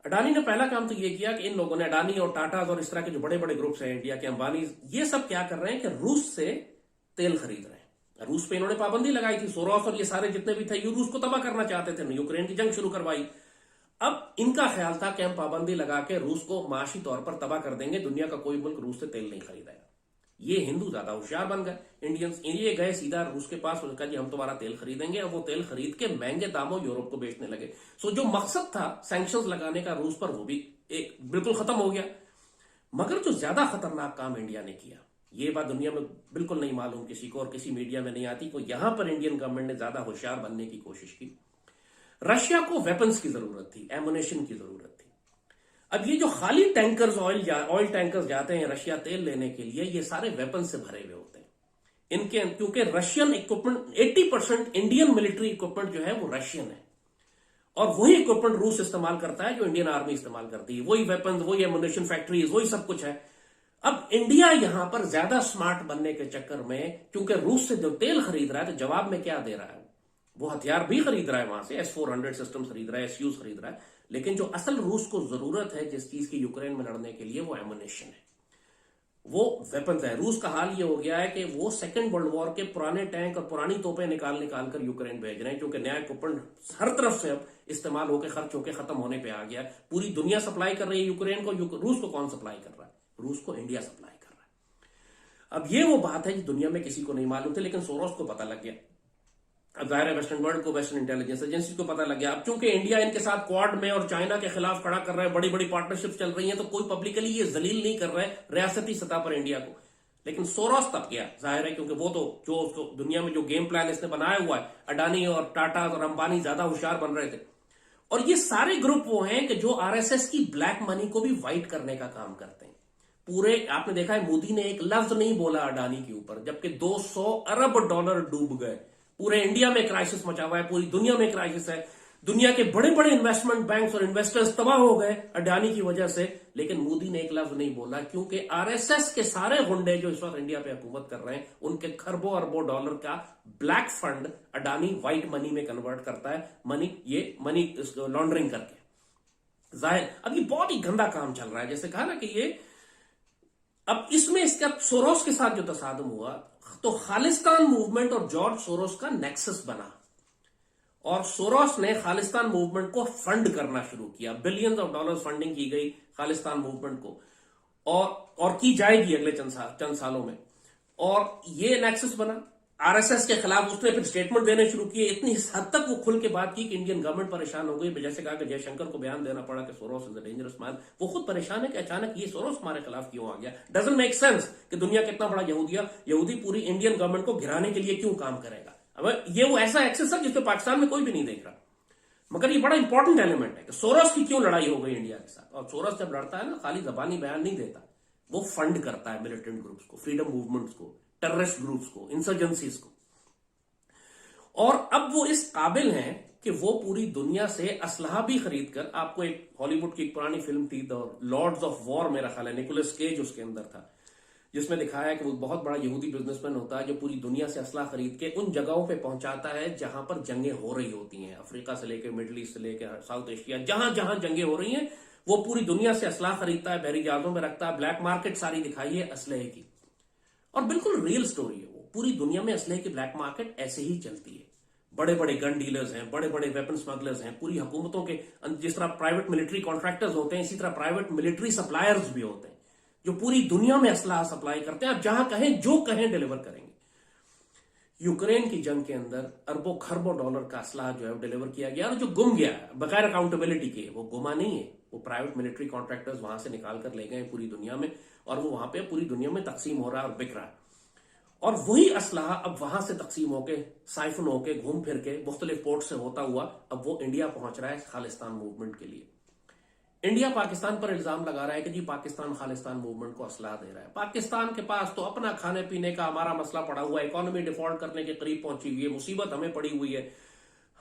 S1: अडानी ने पहला काम तो ये किया कि इन लोगों ने, अडानी और टाटा और इस तरह के जो बड़े बड़े ग्रुप्स हैं इंडिया के, अंबानी, ये सब क्या कर रहे हैं कि रूस से तेल खरीद रहे हैं। रूस पे इन्होंने पाबंदी लगाई थी, सोरोस और ये सारे जितने भी थे, ये रूस को तबाह करना चाहते थे, यूक्रेन की जंग शुरू करवाई। अब इनका ख्याल था कि हम पाबंदी लगा के रूस को माशी तौर पर तबाह कर देंगे, दुनिया का कोई मुल्क रूस से तेल नहीं खरीदेगा। ये हिंदू ज्यादा होशियार बन गए, इंडियंस, ये गए सीधा रूस के पास, उन्होंने कहा जी हम तुम्हारा तेल खरीदेंगे, और वो तेल खरीद के महंगे दामों यूरोप को बेचने लगे। सो जो मकसद था सैंक्शंस लगाने का रूस पर, वो भी एक बिल्कुल खत्म हो गया। मगर जो ज्यादा खतरनाक काम इंडिया ने किया, ये बात दुनिया में बिल्कुल नहीं मालूम किसी को और किसी मीडिया में नहीं आती, को यहां पर इंडियन गवर्नमेंट ने ज्यादा होशियार बनने की कोशिश की। रशिया को वेपन्स की जरूरत थी, एमुनेशन की जरूरत थी। अब ये जो खाली टैंकर्स, ऑयल टैंकर्स जाते हैं रशिया तेल लेने के लिए, ये सारे वेपन से भरे हुए होते हैं इनके, क्योंकि Russian equipment 80% Indian military equipment जो है वो रशियन है, और वही इक्विपमेंट रूस इस्तेमाल करता है जो इंडियन आर्मी इस्तेमाल करती है, वही वेपन, वही एमुनेशन फैक्ट्रीज, वही सब कुछ है। अब इंडिया यहां पर ज्यादा स्मार्ट बनने के चक्कर में, क्योंकि रूस से जो तेल खरीद रहा है, तो जवाब में क्या दे रहा है, वो हथियार भी खरीद रहा है वहां से, S-400 सिस्टम खरीद रहा है, SUs खरीद रहा है, लेकिन जो असल रूस को जरूरत है जिस चीज की यूक्रेन में लड़ने के लिए, वो एमुनेशन है, वो वेपन्स है। रूस का हाल ये हो गया है कि वो सेकेंड वर्ल्ड वॉर के पुराने टैंक और पुरानी तोपें निकाल निकाल कर यूक्रेन भेज रहे हैं, क्योंकि नया इक्विपमेंट हर तरफ से अब इस्तेमाल होकर खर्च होकर खत्म होने पे आ गया। पूरी दुनिया सप्लाई कर रही है यूक्रेन को, रूस को कौन सप्लाई कर रहा है? रूस को इंडिया सप्लाई कर रहा है। अब ये वो बात है जो दुनिया में किसी को नहीं मालूम थी, लेकिन सोरोस को पता लग गया। अब जाहिर है वेस्टर्न वर्ल्ड को, वेस्टर्न इंटेलिजेंस एजेंसी को पता लग गया। अब चूंकि इंडिया इनके साथ क्वाड में और चाइना के खिलाफ खड़ा कर रहा है, बड़ी बड़ी पार्टनरशिप चल रही है, तो कोई पब्लिकली ये जलील नहीं कर रहा है रियासती सतह पर इंडिया को। लेकिन सोरोस तब किया, जाहिर है, क्योंकि वो तो जो उसको दुनिया में जो गेम प्लान इसने बनाया हुआ है, अडानी और टाटा और अंबानी ज्यादा होशियार बन रहे थे। और ये सारे ग्रुप वो हैं कि जो आरएसएस की ब्लैक मनी को भी वाइट करने का काम करते हैं। पूरे, आपने देखा है मोदी ने एक लफ्ज नहीं बोला अडानी के ऊपर, जबकि $200 अरब डूब गए। पूरे इंडिया में क्राइसिस मचा हुआ है, पूरी दुनिया में क्राइसिस है, दुनिया के बड़े बड़े इन्वेस्टमेंट बैंक्स और इन्वेस्टर्स तबाह हो गए अडानी की वजह से, लेकिन मोदी ने एक लफ्ज नहीं बोला, क्योंकि आरएसएस के सारे गुंडे जो इस वक्त इंडिया पे हुकूमत कर रहे हैं, उनके खरबों अरबों डॉलर का black fund Adani white money में कन्वर्ट करता है, मनी लॉन्ड्रिंग करके। जाहिर अब ये बहुत ही गंदा काम चल रहा है, जैसे कहा ना कि ये, अब इसमें इसका सोरोस के साथ जो तसादुम हुआ, तो खालिस्तान मूवमेंट और जॉर्ज सोरोस का नेक्सस बना, और सोरोस ने खालिस्तान मूवमेंट को फंड करना शुरू किया। बिलियंस ऑफ डॉलर्स फंडिंग की गई खालिस्तान मूवमेंट को, और की जाएगी अगले चंद सालों में। और ये नेक्सस बना, आरएसएस के खिलाफ उसने फिर स्टेटमेंट देने शुरू किए। इतनी हद तक वो खुल के बात की कि इंडियन गवर्नमेंट परेशान हो गई। जैसे कहा कि जयशंकर को बयान देना पड़ा कि Soros is a dangerous man. वो खुद परेशान है कि अचानक ये सोरोस हमारे खिलाफ क्यों आ गया। डजंट मेक सेंस कि दुनिया कितना बड़ा यहूदी पूरी इंडियन गवर्नमेंट को गिराने के लिए क्यों काम करेगा। अब ये वो ऐसा एक्सेस है जिसको पाकिस्तान में कोई भी नहीं देख रहा, मगर ये बड़ा इंपॉर्टेंट एलिमेंट है कि सोरोस की क्यों लड़ाई हो गई इंडिया के साथ। और सोरोस जब लड़ता है ना, खाली जबानी बयान नहीं देता, वो फंड करता है मिलिटेंट ग्रुप्स को, फ्रीडम मूवमेंट्स को, टेररिस्ट ग्रुप्स को, इंसर्जेंसीज को। और अब वो इस काबिल हैं कि वो पूरी दुनिया से असलहा भी खरीद कर, आपको एक हॉलीवुड की एक पुरानी फिल्म थी द लॉर्ड्स ऑफ वॉर, मेरा ख्याल है निकोलस केज उसके अंदर था, जिसमें दिखाया है कि वो बहुत बड़ा यहूदी बिजनेसमैन होता है जो पूरी दुनिया से असला खरीद के उन जगहों पे पहुंचाता है जहां पर जंगें हो रही होती हैं, अफ्रीका से लेकर मिडिल ईस्ट से लेकर साउथ एशिया, जहां जहां जंगें हो रही हैं वो पूरी दुनिया से असला खरीदता है, बहरी जहाजों में रखता है। ब्लैक मार्केट सारी दिखाई है असलहे की, और बिल्कुल रियल स्टोरी है वो। पूरी दुनिया में असलहे की ब्लैक मार्केट ऐसे ही चलती है। बड़े बड़े गन डीलर्स हैं, बड़े बड़े वेपन स्मगलर्स हैं, पूरी हुकूमतों के, जिस तरह प्राइवेट मिलिट्री कॉन्ट्रैक्टर्स होते हैं, इसी तरह प्राइवेट मिलिट्री सप्लायर्स भी होते हैं जो पूरी दुनिया में असलाह सप्लाई करते हैं। आप जहां कहें, जो कहें, डिलीवर करेंगे। यूक्रेन की जंग के अंदर अरबों खरबों डॉलर का असलाह जो है वो डिलीवर किया गया, और जो गुम गया बगैर अकाउंटेबिलिटी के, वो गुमा नहीं है, वो प्राइवेट मिलिट्री कॉन्ट्रैक्टर्स वहां से निकाल कर ले गए पूरी दुनिया में, और वो वहां पे पूरी दुनिया में तकसीम हो रहा है और बिक रहा है। और वही असलाह अब वहां से तकसीम होके, साइफन होके, घूम फिर के मुख्तलिफ पोर्ट से होता हुआ अब वो इंडिया पहुंच रहा है खालिस्तान मूवमेंट के लिए। इंडिया पाकिस्तान पर इल्जाम लगा रहा है कि जी पाकिस्तान खालिस्तान मूवमेंट को असलाह दे रहा है। पाकिस्तान के पास तो अपना खाने पीने का हमारा मसला पड़ा हुआ है, इकोनॉमी डिफॉल्ट करने के करीब पहुंची हुई है, मुसीबत हमें पड़ी हुई है,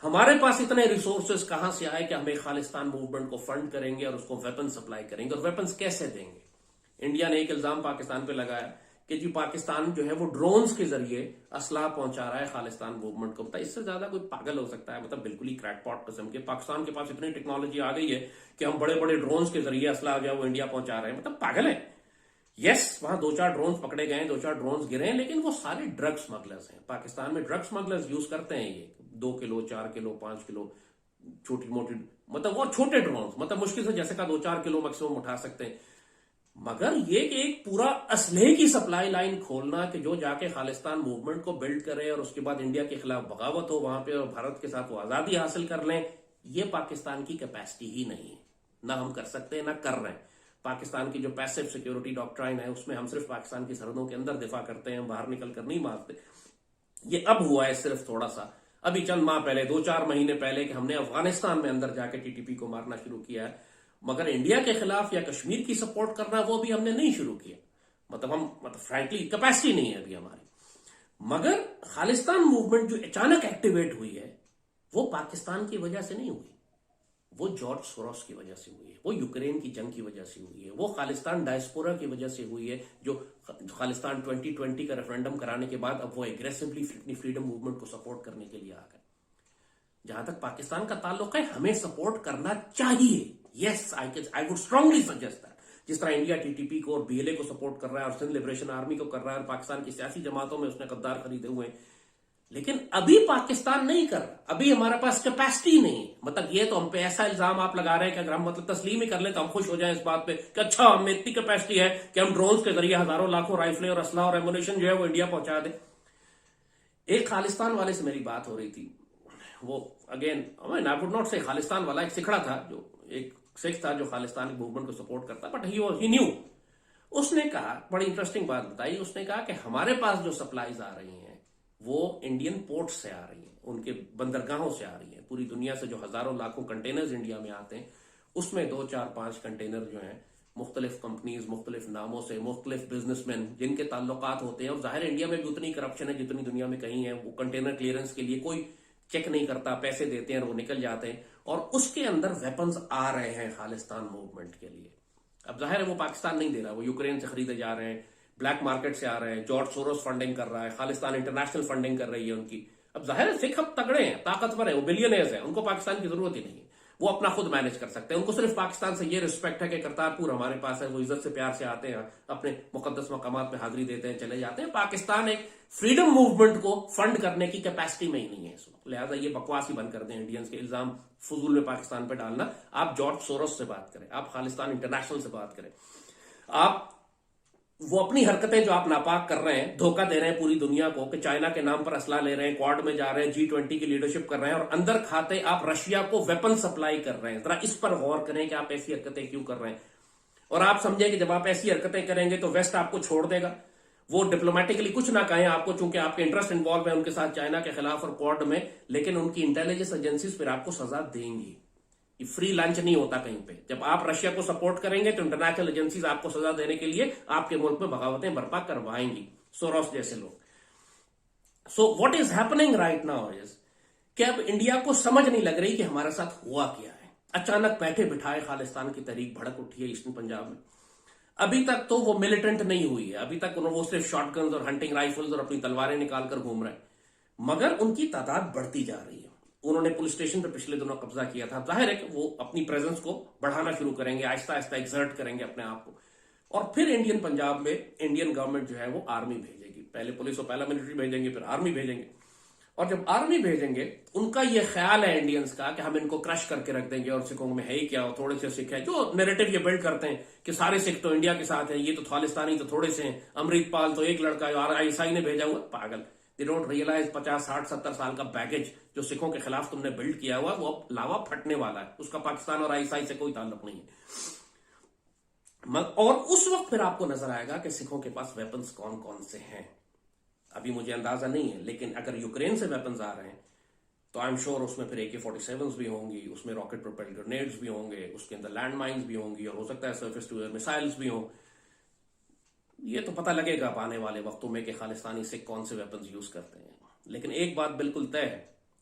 S1: ہمارے پاس اتنے ریسورسز کہاں سے آئے کہ ہم ایک خالستان موومنٹ کو فنڈ کریں گے اور اس کو ویپن سپلائی کریں گے، اور ویپنز کیسے دیں گے؟ انڈیا نے ایک الزام پاکستان پہ لگایا کہ جی پاکستان جو ہے وہ ڈرونز کے ذریعے اسلحہ پہنچا رہا ہے خالستان موومنٹ کو۔ اس سے زیادہ کوئی پاگل ہو سکتا ہے؟ مطلب بالکل ہی کریک پاٹ قسم کے، پاکستان کے پاس اتنی ٹیکنالوجی آ گئی ہے کہ ہم بڑے بڑے ڈرونز کے ذریعے اسلحہ جو ہے وہ انڈیا پہنچا رہے ہیں، مطلب پاگل ہے۔ یس، وہاں 2-4 ڈرونز پکڑے گئے ہیں، 2-4 ڈرونز گرے ہیں، لیکن وہ سارے ڈرگ سمگلرز ہیں۔ پاکستان میں ڈرگ سمگلرز یوز کرتے ہیں یہ 2 کلو 4 کلو 5 کلو چھوٹی موٹی، مطلب وہ چھوٹے ڈرونز، مطلب مشکل سے جیسے کا 2-4 کلو میکسیمم اٹھا سکتے ہیں۔ مگر یہ کہ ایک پورا اسلحے کی سپلائی لائن کھولنا کہ جو جا کے خالستان موومنٹ کو بلڈ کرے اور اس کے بعد انڈیا کے خلاف بغاوت ہو وہاں پہ اور بھارت کے ساتھ وہ آزادی حاصل کر لیں، یہ پاکستان کی کیپیسٹی ہی نہیں ہے، نہ ہم کر سکتے ہیں نہ کر رہے ہیں۔ پاکستان کی جو پیسو سیکیورٹی ڈاکٹرائن ہے اس میں ہم صرف پاکستان کی سرحدوں کے اندر دفاع کرتے ہیں، ہم باہر نکل کر نہیں مارتے۔ یہ اب ہوا ہے صرف تھوڑا سا، ابھی چند ماہ پہلے 2-4 مہینے پہلے کہ ہم نے افغانستان میں اندر جا کے ٹی ٹی پی کو مارنا شروع کیا ہے، مگر انڈیا کے خلاف یا کشمیر کی سپورٹ کرنا وہ بھی ہم نے نہیں شروع کیا۔ مطلب فرینکلی کیپیسٹی نہیں ہے ابھی ہماری۔ مگر خالستان موومنٹ جو اچانک ایکٹیویٹ ہوئی ہے وہ پاکستان کی وجہ سے نہیں ہوئی، وہ جارج سوروس کی وجہ سے ہوئی ہے، وہ یوکرین کی جنگ کی وجہ سے ہوئی ہے، وہ خالستان ڈائسپورا کی وجہ سے ہوئی ہے جو خالستان 2020 کا ریفرنڈم کرانے کے بعد اب وہ ایگریسولی اپنی فریڈم موومنٹ کو سپورٹ کرنے کے لیے آ گئے۔ جہاں تک پاکستان کا تعلق ہے ہمیں سپورٹ کرنا چاہیے، yes I would strongly suggest that. جس طرح انڈیا ٹی ٹی پی کو اور بی ایل اے کو سپورٹ کر رہا ہے اور سندھ لبریشن آرمی کو کر رہا ہے اور پاکستان کی سیاسی جماعتوں میں اس نے غدار خریدے ہوئے ہیں، لیکن ابھی پاکستان نہیں کر رہا، ابھی ہمارے پاس کیپیسٹی نہیں۔ مطلب یہ تو ہم پہ ایسا الزام آپ لگا رہے ہیں کہ اگر ہم مطلب تسلیم ہی کر لیں تو ہم خوش ہو جائیں اس بات پہ کہ اچھا ہم میں اتنی کیپیسٹی ہے کہ ہم ڈرونز کے ذریعے ہزاروں لاکھوں رائفلیں اور اسلحہ اور ایمونیشن جو ہے وہ انڈیا پہنچا دیں۔ ایک خالستان والے سے میری بات ہو رہی تھی، وہ اگین آئی وڈ ناٹ سے خالستان والا، ایک سکھڑا تھا جو ایک سکھ تھا جو خالستانی موومنٹ کو سپورٹ کرتا، بٹ ہی نیو۔ اس نے کہا، بڑی انٹرسٹنگ بات بتائی، اس نے کہا کہ ہمارے پاس جو سپلائیز آ رہی ہیں وہ انڈین پورٹ سے آ رہی ہیں، ان کے بندرگاہوں سے آ رہی ہیں۔ پوری دنیا سے جو ہزاروں لاکھوں کنٹینرز انڈیا میں آتے ہیں اس میں 2-4-5 کنٹینر جو ہیں مختلف کمپنیز، مختلف ناموں سے، مختلف بزنس مین جن کے تعلقات ہوتے ہیں، اور ظاہر انڈیا میں بھی اتنی کرپشن ہے جتنی دنیا میں کہیں ہے، وہ کنٹینر کلیئرنس کے لیے کوئی چیک نہیں کرتا، پیسے دیتے ہیں اور وہ نکل جاتے ہیں، اور اس کے اندر ویپنز آ رہے ہیں خالستان موومنٹ کے لیے۔ اب ظاہر ہے وہ پاکستان نہیں دے رہا، وہ یوکرین سے خریدے جا رہے ہیں، بلیک مارکیٹ سے آ رہے ہیں، جارج سوروس فنڈنگ کر رہا ہے، خالستان انٹرنیشنل فنڈنگ کر رہی ہے ان کی۔ اب ظاہر ہے سکھ اب تگڑے ہیں، طاقتور ہیں، وہ بلینئرز ہیں، ان کو پاکستان کی ضرورت ہی نہیں ہے، وہ اپنا خود مینج کر سکتے ہیں۔ ان کو صرف پاکستان سے یہ رسپیکٹ ہے کہ کرتارپور ہمارے پاس ہے، وہ عزت سے پیار سے آتے ہیں، اپنے مقدس مقامات میں حاضری دیتے ہیں، چلے جاتے ہیں۔ پاکستان ایک فریڈم موومنٹ کو فنڈ کرنے کی کیپیسٹی میں ہی نہیں ہے اس وقت، لہٰذا یہ بکواس ہی بند کر دیں انڈینز کے الزام فضول میں پاکستان پہ ڈالنا۔ آپ جارج سوروس سے بات کریں، آپ خالستان انٹرنیشنل سے بات کریں، آپ وہ اپنی حرکتیں جو آپ ناپاک کر رہے ہیں، دھوکہ دے رہے ہیں پوری دنیا کو کہ چائنا کے نام پر اسلحہ لے رہے ہیں، کوڈ میں جا رہے ہیں، G20 کی لیڈرشپ کر رہے ہیں، اور اندر کھاتے آپ رشیا کو ویپن سپلائی کر رہے ہیں۔ ذرا اس پر غور کریں کہ آپ ایسی حرکتیں کیوں کر رہے ہیں، اور آپ سمجھیں کہ جب آپ ایسی حرکتیں کریں گے تو ویسٹ آپ کو چھوڑ دے گا۔ وہ ڈپلومیٹکلی کچھ نہ کہیں آپ کو، چونکہ آپ کے انٹرسٹ انوالو ہیں ان کے ساتھ چائنا کے خلاف اور کوڈ میں، لیکن ان کی انٹیلیجنس ایجنسیز پھر آپ کو سزا دیں گی۔ فری لنچ نہیں ہوتا کہیں پہ۔ جب آپ رشیا کو سپورٹ کریں گے تو انٹرنیشنل ایجنسیز آپ کو سزا دینے کے لیے آپ کے ملک میں بغاوتیں برپا کروائیں گی، سوروس جیسے لوگ۔ So what is happening right now is کہ اب انڈیا کو سمجھ نہیں لگ رہی کہ ہمارے ساتھ ہوا کیا ہے۔ اچانک بیٹھے بٹھائے خالستان کی تحریک بھڑک اٹھی ہے ایسٹرن پنجاب میں۔ ابھی تک تو وہ ملیٹنٹ نہیں ہوئی ہے، ابھی تک وہ صرف شارٹ گنز اور ہنٹنگ رائفلز اور اپنی تلواریں نکال کر گھوم رہے ہیں، مگر ان کی تعداد بڑھتی جا رہی ہے۔ انہوں نے پولیس اسٹیشن پہ پچھلے دنوں قبضہ کیا تھا، ظاہر ہے کہ وہ اپنی پریزنس کو بڑھانا شروع کریں گے، آہستہ آہستہ ایکسرٹ کریں گے اپنے آپ کو، اور پھر انڈین پنجاب میں انڈین گورنمنٹ جو ہے وہ آرمی بھیجے گی، پہلے پولیس اور پہلا ملٹری بھیجیں گے، پھر آرمی بھیجیں گے۔ اور جب آرمی بھیجیں گے ان کا یہ خیال ہے انڈینز کا کہ ہم ان کو کرش کر کے رکھ دیں گے، اور سکھوں میں ہے ہی کیا، تھوڑے سے سکھ ہیں، جو نیریٹو یہ بلڈ کرتے ہیں کہ سارے سکھ تو انڈیا کے ساتھ ہیں، یہ تو خالستانی تو تھوڑے سے ہیں، امرت پال تو ایک لڑکا جو ISI نے بھیجا ہوا، پاگل۔ They don't realize 50 60 70 سال کا بیگیج جو سکھوں کے خلاف تم نے بلڈ کیا ہوا وہ اب لاوا پھٹنے والا ہے، اس کا پاکستان اور ISI سے کوئی تعلق نہیں ہے۔ اور اس وقت پھر آپ کو نظر آئے گا کہ سکھوں کے پاس ویپنز کون کون سے ہیں۔ ابھی مجھے اندازہ نہیں ہے، لیکن اگر یوکرین سے ویپنز آ رہے ہیں تو آئی ایم شیور اس میں پھر AK-47 بھی ہوں گی، اس میں راکٹ پروپیلڈ گرینیڈز بھی ہوں گے، اس کے اندر لینڈ مائنز بھی ہوں گی، اور ہو سکتا ہے سرفیس ٹو ایئر میسائلز بھی ہوں۔ یہ تو پتہ لگے گا آنے والے وقتوں میں کہ خالستانی سکھ کون سے ویپنز یوز کرتے ہیں، لیکن ایک بات بالکل طے ہے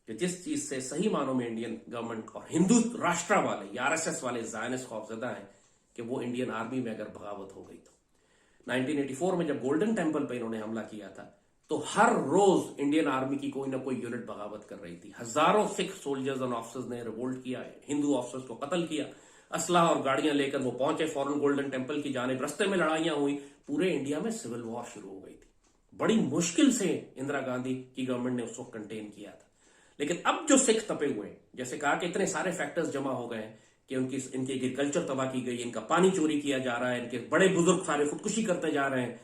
S1: कि जिस चीज से सही मानों में इंडियन गवर्नमेंट और हिंदू राष्ट्र वाले या आरएसएस वाले जायनिस्ट खौफजदा हैं कि वो इंडियन आर्मी में अगर बगावत हो गई तो 1984 में जब गोल्डन टेम्पल पे इन्होंने हमला किया था तो हर रोज इंडियन आर्मी की कोई ना कोई यूनिट बगावत कर रही थी। हजारों सिख सोल्जर्स और ऑफिसर्स ने रिवोल्ट किया, हिंदू ऑफिसर्स को कत्ल किया, असलहा और गाड़ियां लेकर वो पहुंचे फौरन गोल्डन टेम्पल की जानिब, रस्ते में लड़ाइयां हुई, पूरे इंडिया में सिविल वॉर शुरू हो गई थी। बड़ी मुश्किल से इंदिरा गांधी की गवर्नमेंट ने उसको कंटेन किया था। लेकिन अब जो सिख तपे हुए हैं, जैसे कहा कि इतने सारे फैक्टर्स जमा हो गए हैं कि इनकी एग्रीकल्चर तबाह की गई, इनका पानी चोरी किया जा रहा है, इनके बड़े बुजुर्ग सारे खुदकुशी करते जा रहे हैं,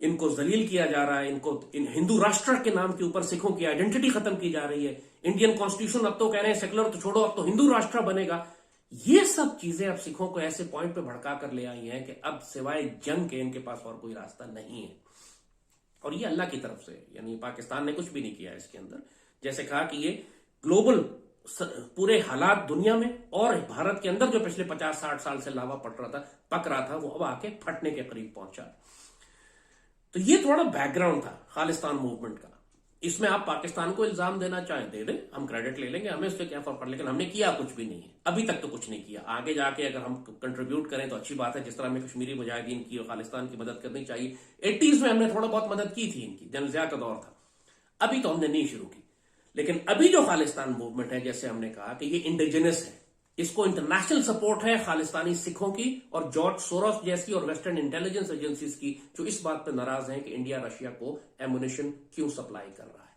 S1: इनको जलील किया जा रहा है, इन हिंदू राष्ट्र के नाम के ऊपर सिखों की आइडेंटिटी खत्म की जा रही है, इंडियन कॉन्स्टिट्यूशन अब तो कह रहे हैं सेकुलर तो छोड़ो अब तो हिंदू राष्ट्र बनेगा। ये सब चीजें अब सिखों को ऐसे पॉइंट पे भड़का कर ले आई हैं कि अब सिवाय जंग के इनके पास और कोई रास्ता नहीं है। और ये अल्लाह की तरफ से, यानी पाकिस्तान ने कुछ भी नहीं किया इसके अंदर। जैसे कहा कि ये ग्लोबल पूरे हालात दुनिया में और भारत के अंदर जो पिछले 50-60 साल से लावा पक रहा था वो अब आके फटने के करीब पहुंचा। तो ये थोड़ा बैकग्राउंड था खालिस्तान मूवमेंट का। इसमें आप पाकिस्तान को इल्जाम देना चाहें दे दें, हम क्रेडिट ले लेंगे, हमें उससे क्या फर्क पड़, लेकिन हमने किया कुछ भी नहीं है, अभी तक तो कुछ नहीं किया। आगे जाके अगर हम कंट्रीब्यूट करें तो अच्छी बात है, जिस तरह हमें कश्मीरी मुजाहिदीन की और खालिस्तान की मदद करनी चाहिए। 80s में हमने थोड़ा बहुत मदद की थी, इनकी जनजिया का दौर था, अभी तो हमने नहीं शुरू की। लेकिन अभी जो खालिस्तान मूवमेंट है, जैसे हमने कहा कि ये इंडिजिनस है, इसको इंटरनेशनल सपोर्ट है खालिस्तानी सिखों की और जॉर्ज सोरोस जैसी और वेस्टर्न इंटेलिजेंस एजेंसीज की, जो इस बात पर नाराज हैं कि इंडिया रशिया को एमुनिशन क्यों सप्लाई कर रहा है।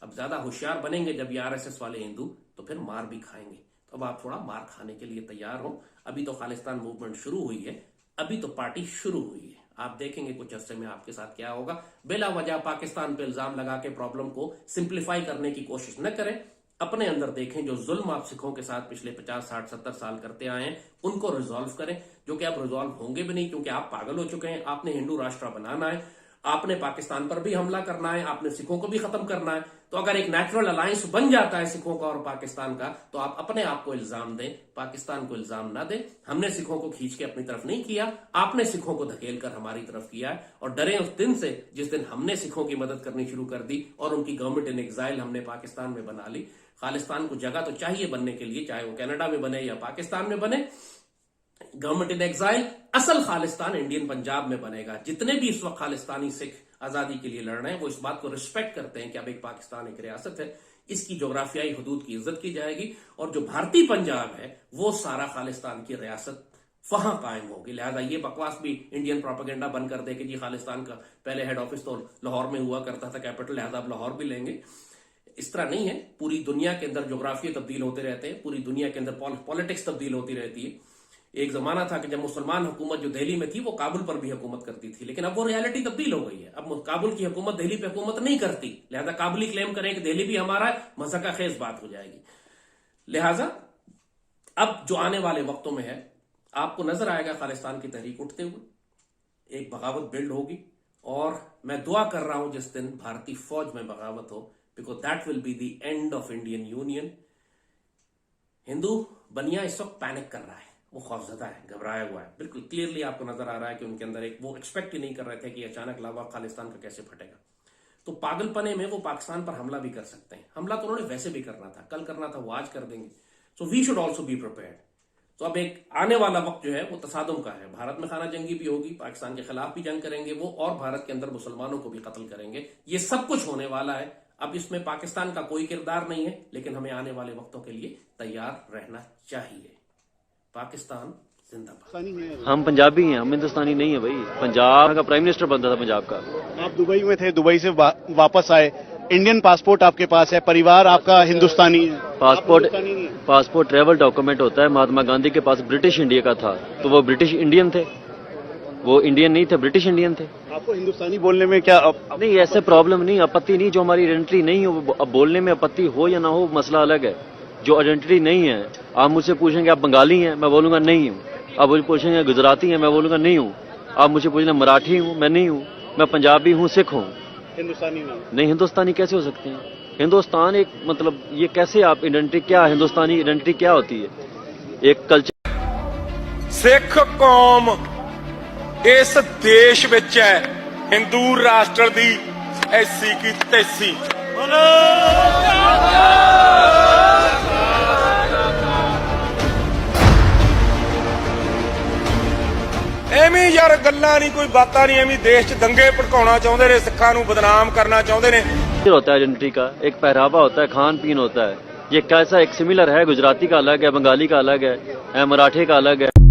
S1: अब ज्यादा होशियार बनेंगे जब ये आरएसएस वाले हिंदू, तो फिर मार भी खाएंगे। तो अब आप थोड़ा मार खाने के लिए तैयार हो। अभी तो खालिस्तान मूवमेंट शुरू हुई है, अभी तो पार्टी शुरू हुई है, आप देखेंगे कुछ अरसे में आपके साथ क्या होगा। बिला वजह पाकिस्तान पे इल्जाम लगा के प्रॉब्लम को सिंप्लीफाई करने की कोशिश न करें, अपने अंदर देखें जो जुल्म आप सिखों के साथ पिछले 50, 60, 70 साल करते आए हैं उनको रिजॉल्व करें, जो कि अब रिजॉल्व होंगे भी नहीं, क्योंकि आप पागल हो चुके हैं। आपने हिंदू राष्ट्र बनाना है, आपने पाकिस्तान पर भी हमला करना है, आपने सिखों को भी खत्म करना है। तो अगर एक नेचुरल अलायंस बन जाता है सिखों का और पाकिस्तान का, तो आप अपने आप को इल्जाम दें, पाकिस्तान को इल्जाम ना दें। हमने सिखों को खींच के अपनी तरफ नहीं किया, आपने सिखों को धकेल कर हमारी तरफ किया है। और डरे उस दिन से जिस दिन हमने सिखों की मदद करनी शुरू कर दी और उनकी गवर्नमेंट इन एग्जाइल हमने पाकिस्तान में बना ली। खालिस्तान को जगह तो चाहिए बनने के लिए, चाहे वो कनाडा में बने या पाकिस्तान में बने। गवर्नमेंट इन एग्जाइल असल खालिस्तान इंडियन पंजाब में बनेगा। जितने भी इस वक्त खालिस्तानी सिख आजादी के लिए लड़ रहे हैं वो इस बात को रिस्पेक्ट करते हैं कि अब एक पाकिस्तान एक रियासत है, इसकी जोग्राफियाई हदूद की इज्जत की जाएगी और जो भारतीय पंजाब है वो सारा खालिस्तान की रियासत वहां कायम होगी। लिहाजा ये बकवास भी इंडियन प्रोपेगेंडा बन कर दे कि जी खालिस्तान का पहले हेड ऑफिस तो लाहौर में हुआ करता था, कैपिटल, लिहाजा अब लाहौर भी लेंगे। इस तरह नहीं है। पूरी दुनिया के अंदर जोग्राफिया तब्दील होते रहते हैं, पूरी दुनिया के अंदर पॉलिटिक्स तब्दील होती रहती है। एक जमाना था कि जब मुसलमान हुकूमत जो दिल्ली में थी वो काबुल पर भी हुकूमत करती थी, लेकिन अब वो रियलिटी तब्दील हो गई है। अब काबुल की हुकूमत दिल्ली पे हुकूमत नहीं करती, लिहाजा काबुली क्लेम करें कि दिल्ली भी हमारा है, मज़ाक़ खेज बात हो जाएगी। लिहाजा अब जो आने वाले वक्तों में है, आपको नजर आएगा खालिस्तान की तहरीक उठते हुए, एक बगावत बिल्ड होगी। और मैं दुआ कर रहा हूं जिस दिन भारतीय फौज में बगावत हो, because that will be the end of Indian union. Hindu बनिया इस वक्त पैनिक कर रहा है, वो खौफजदा है, घबराया हुआ है। बिल्कुल क्लियरली आपको नजर आ रहा है कि उनके अंदर एक वो एक्सपेक्ट ही नहीं कर रहे थे कि अचानक लावा खालिस्तान का कैसे फटेगा। तो पागलपने में वो पाकिस्तान पर हमला भी कर सकते हैं। हमला तो उन्होंने वैसे भी करना था, कल करना था, वो आज कर देंगे। So we should also be prepared. तो अब एक आने वाला वक्त जो है वो तसादुम का है। भारत में खाना जंगी भी होगी, पाकिस्तान के खिलाफ भी जंग करेंगे वो, और भारत के अंदर मुसलमानों को भी कत्ल करेंगे। ये सब कुछ होने वाला है। अब इसमें पाकिस्तान का कोई किरदार नहीं है, लेकिन हमें आने वाले वक्तों के लिए तैयार रहना चाहिए। पाकिस्तान जिंदाबाद।
S2: हम पंजाबी हैं, हम हिंदुस्तानी नहीं है भाई। पंजाब का प्राइम मिनिस्टर बनता था पंजाब का।
S3: आप दुबई में थे, दुबई से वापस आए, इंडियन पासपोर्ट आपके पास है, परिवार आपका हिंदुस्तानी है।
S2: पासपोर्ट ट्रैवल डॉक्यूमेंट होता है। महात्मा गांधी के पास ब्रिटिश इंडिया का था, तो वो ब्रिटिश इंडियन थे, वो इंडियन नहीं थे, ब्रिटिश इंडियन थे।
S3: आपको हिंदुस्तानी बोलने में क्या
S2: नहीं, ऐसे प्रॉब्लम नहीं, आपत्ति नहीं। जो हमारी आइडेंटिटी नहीं हो, अब बोलने में आपत्ति हो या ना हो मसला अलग है। जो आइडेंटिटी नहीं है, आप मुझसे पूछेंगे आप बंगाली हैं, मैं बोलूंगा नहीं हूँ। आप मुझे पूछेंगे गुजराती हैं, मैं बोलूंगा नहीं हूँ। आप मुझे पूछेंगे मराठी हूँ, मैं नहीं हूँ। मैं पंजाबी हूँ, सिख हूँ,
S3: हिंदुस्तानी
S2: नहीं। हिंदुस्तानी कैसे हो सकते हैं? हिंदुस्तान एक मतलब ये कैसे आप आइडेंटिटी क्या, हिंदुस्तानी आइडेंटिटी क्या होती है? एक कल्चर।
S4: सिख कौम इस देश ਵਿੱਚ है, हिंदू राष्ट्र दी ऐसी की तैसी। ਐਵੇਂ ਯਾਰ ਗੱਲਾਂ ਨਹੀਂ, ਕੋਈ ਬਾਤਾਂ ਨਹੀਂ, ਐਵੇਂ ਦੇਸ਼ 'ਚ ਦੰਗੇ ਭੜਕਾਉਣਾ ਚਾਹੁੰਦੇ ਨੇ, ਸਿੱਖਾਂ ਨੂੰ ਬਦਨਾਮ ਕਰਨਾ ਚਾਹੁੰਦੇ ਨੇ।
S2: होता है आइडेंटिटी का, एक पहरावा होता है, खान पीन होता है। ये कैसा एक सिमिलर है, गुजराती का अलग है, बंगाली का अलग है, मराठी का अलग है।